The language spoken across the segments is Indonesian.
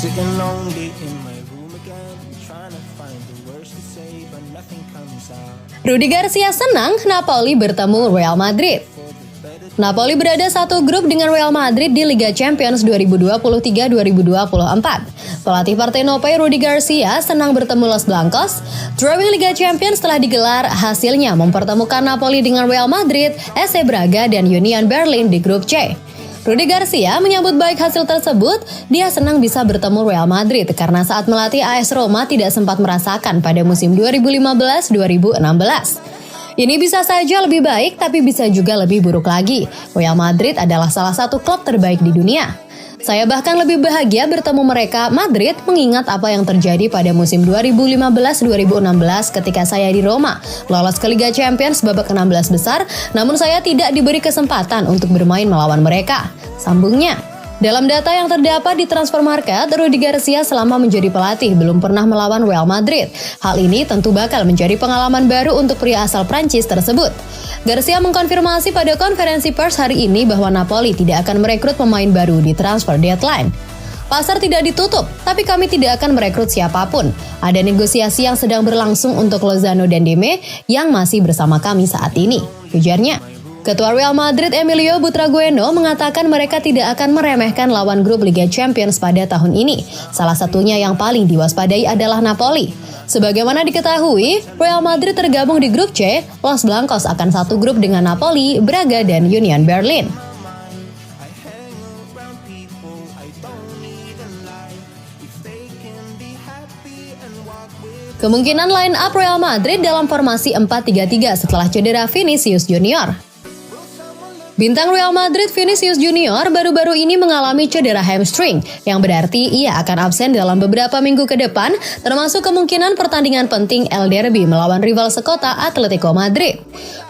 Sitting lonely in my room again, trying to find the words to say, but nothing comes out. Rudy Garcia senang Napoli bertemu Real Madrid. Napoli berada satu grup dengan Real Madrid di Liga Champions 2023-2024. Pelatih Partenope Rudy Garcia senang bertemu Los Blancos. Drawing Liga Champions telah digelar, hasilnya mempertemukan Napoli dengan Real Madrid, SC Braga, dan Union Berlin di grup C. Rudy Garcia menyambut baik hasil tersebut. Dia senang bisa bertemu Real Madrid karena saat melatih AS Roma tidak sempat merasakan pada musim 2015-2016. Ini bisa saja lebih baik, tapi bisa juga lebih buruk lagi. Real Madrid adalah salah satu klub terbaik di dunia. Saya bahkan lebih bahagia bertemu mereka, Madrid, mengingat apa yang terjadi pada musim 2015-2016 ketika saya di Roma, lolos ke Liga Champions babak 16 besar, namun saya tidak diberi kesempatan untuk bermain melawan mereka. Sambungnya. Dalam data yang terdapat di Transfer Market, Rudy Garcia selama menjadi pelatih belum pernah melawan Real Madrid. Hal ini tentu bakal menjadi pengalaman baru untuk pria asal Prancis tersebut. Garcia mengkonfirmasi pada konferensi pers hari ini bahwa Napoli tidak akan merekrut pemain baru di transfer deadline. Pasar tidak ditutup, tapi kami tidak akan merekrut siapapun. Ada negosiasi yang sedang berlangsung untuk Lozano dan Deme yang masih bersama kami saat ini, ujarnya. Ketua Real Madrid Emilio Butragueño mengatakan mereka tidak akan meremehkan lawan grup Liga Champions pada tahun ini. Salah satunya yang paling diwaspadai adalah Napoli. Sebagaimana diketahui, Real Madrid tergabung di grup C, Los Blancos akan satu grup dengan Napoli, Braga, dan Union Berlin. Kemungkinan line up Real Madrid dalam formasi 4-3-3 setelah cedera Vinicius Junior. Bintang Real Madrid Vinicius Junior baru-baru ini mengalami cedera hamstring, yang berarti ia akan absen dalam beberapa minggu ke depan, termasuk kemungkinan pertandingan penting El Derby melawan rival sekota Atletico Madrid.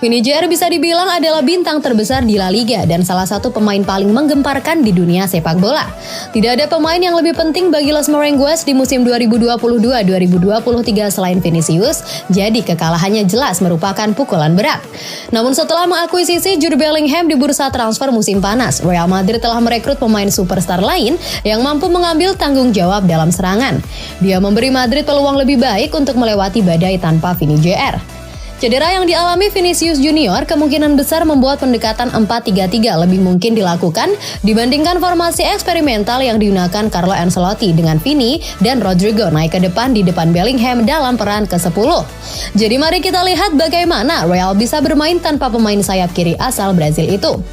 Vini Jr bisa dibilang adalah bintang terbesar di La Liga dan salah satu pemain paling menggemparkan di dunia sepak bola. Tidak ada pemain yang lebih penting bagi Los Merengues di musim 2022-2023 selain Vinicius, jadi kekalahannya jelas merupakan pukulan berat. Namun setelah mengakuisisi Jude Bellingham di bursa transfer musim panas, Real Madrid telah merekrut pemain superstar lain yang mampu mengambil tanggung jawab dalam serangan. Dia memberi Madrid peluang lebih baik untuk melewati badai tanpa Vini Jr. Cedera yang dialami Vinicius Junior kemungkinan besar membuat pendekatan 4-3-3 lebih mungkin dilakukan dibandingkan formasi eksperimental yang digunakan Carlo Ancelotti dengan Vini dan Rodrigo naik ke depan di depan Bellingham dalam peran ke-10. Jadi mari kita lihat bagaimana Real bisa bermain tanpa pemain sayap kiri asal Brazil itu.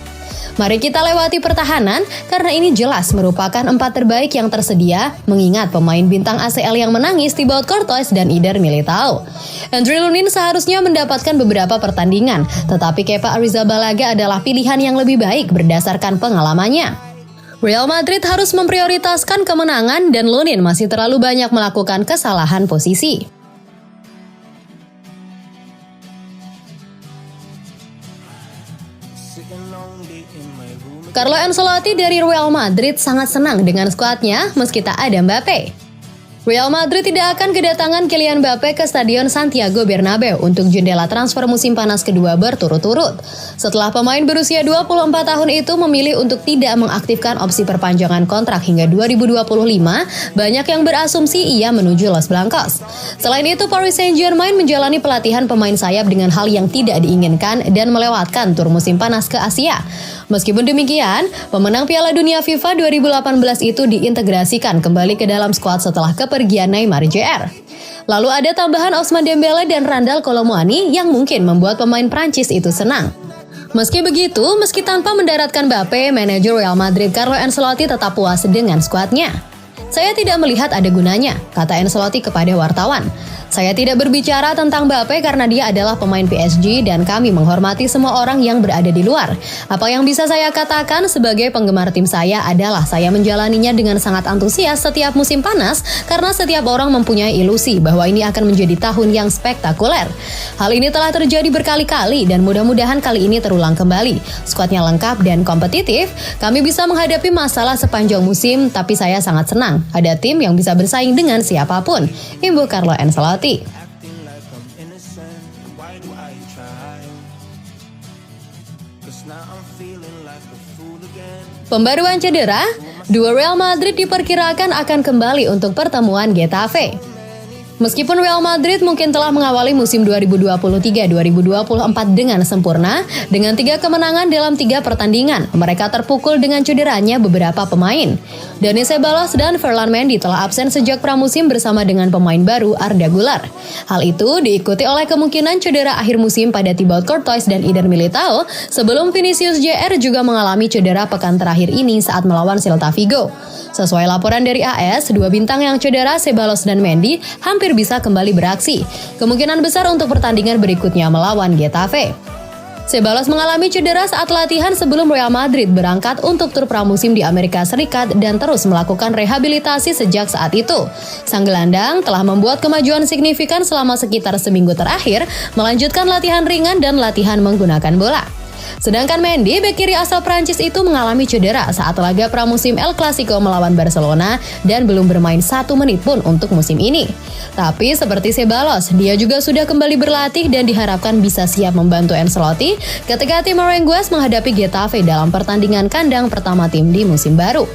Mari kita lewati pertahanan karena ini jelas merupakan 4 terbaik yang tersedia mengingat pemain bintang ACL yang menangis Thibaut Courtois dan Eder Militao. Andre Lunin seharusnya mendapatkan beberapa pertandingan, tetapi Kepa Arrizabalaga adalah pilihan yang lebih baik berdasarkan pengalamannya. Real Madrid harus memprioritaskan kemenangan dan Lunin masih terlalu banyak melakukan kesalahan posisi. Carlo Ancelotti dari Real Madrid sangat senang dengan skuadnya meski tak ada Mbappe. Real Madrid tidak akan kedatangan Kylian Mbappe ke Stadion Santiago Bernabeu untuk jendela transfer musim panas kedua berturut-turut. Setelah pemain berusia 24 tahun itu memilih untuk tidak mengaktifkan opsi perpanjangan kontrak hingga 2025, banyak yang berasumsi ia menuju Los Blancos. Selain itu, Paris Saint-Germain menjalani pelatihan pemain sayap dengan hal yang tidak diinginkan dan melewatkan tur musim panas ke Asia. Meskipun demikian, pemenang Piala Dunia FIFA 2018 itu diintegrasikan kembali ke dalam skuad setelah kepergian Neymar Jr. Lalu ada tambahan Ousmane Dembele dan Randal Kolo Muani yang mungkin membuat pemain Prancis itu senang. Meski begitu, meski tanpa mendaratkan Mbappe, manajer Real Madrid Carlo Ancelotti tetap puas dengan skuadnya. Saya tidak melihat ada gunanya, kata Ancelotti kepada wartawan. Saya tidak berbicara tentang Mbappe karena dia adalah pemain PSG dan kami menghormati semua orang yang berada di luar. Apa yang bisa saya katakan sebagai penggemar tim saya adalah saya menjalaninya dengan sangat antusias setiap musim panas karena setiap orang mempunyai ilusi bahwa ini akan menjadi tahun yang spektakuler. Hal ini telah terjadi berkali-kali dan mudah-mudahan kali ini terulang kembali. Skuadnya lengkap dan kompetitif, kami bisa menghadapi masalah sepanjang musim, tapi saya sangat senang ada tim yang bisa bersaing dengan siapapun, imbuh Carlo Ancelotti. Pembaruan cedera, Dua Real Madrid diperkirakan akan kembali untuk pertemuan Getafe. Meskipun Real Madrid mungkin telah mengawali musim 2023-2024 dengan sempurna, dengan 3 kemenangan dalam 3 pertandingan, mereka terpukul dengan cederanya beberapa pemain. Dani Ceballos dan Ferland Mendy telah absen sejak pramusim bersama dengan pemain baru Arda Güler. Hal itu diikuti oleh kemungkinan cedera akhir musim pada Thibaut Courtois dan Eder Militao, sebelum Vinicius Jr. juga mengalami cedera pekan terakhir ini saat melawan Celta Vigo. Sesuai laporan dari AS, 2 bintang yang cedera, Ceballos dan Mendy, hampir bisa kembali beraksi. Kemungkinan besar untuk pertandingan berikutnya melawan Getafe. Ceballos mengalami cedera saat latihan sebelum Real Madrid berangkat untuk tur pramusim di Amerika Serikat dan terus melakukan rehabilitasi sejak saat itu. Sang gelandang telah membuat kemajuan signifikan selama sekitar seminggu terakhir, melanjutkan latihan ringan dan latihan menggunakan bola. Sedangkan Mendy, bek kiri asal Prancis itu mengalami cedera saat laga pramusim El Clasico melawan Barcelona dan belum bermain 1 menit pun untuk musim ini. Tapi seperti Ceballos, dia juga sudah kembali berlatih dan diharapkan bisa siap membantu Ancelotti ketika tim Merengues menghadapi Getafe dalam pertandingan kandang pertama tim di musim baru.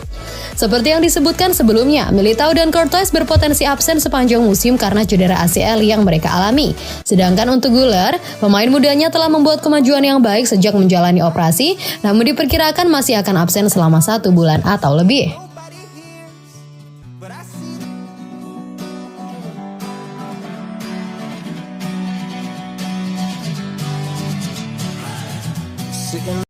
Seperti yang disebutkan sebelumnya, Militao dan Courtois berpotensi absen sepanjang musim karena cedera ACL yang mereka alami. Sedangkan untuk Güler, pemain mudanya telah membuat kemajuan yang baik sejak menjalani operasi, namun diperkirakan masih akan absen selama 1 bulan atau lebih. Sitting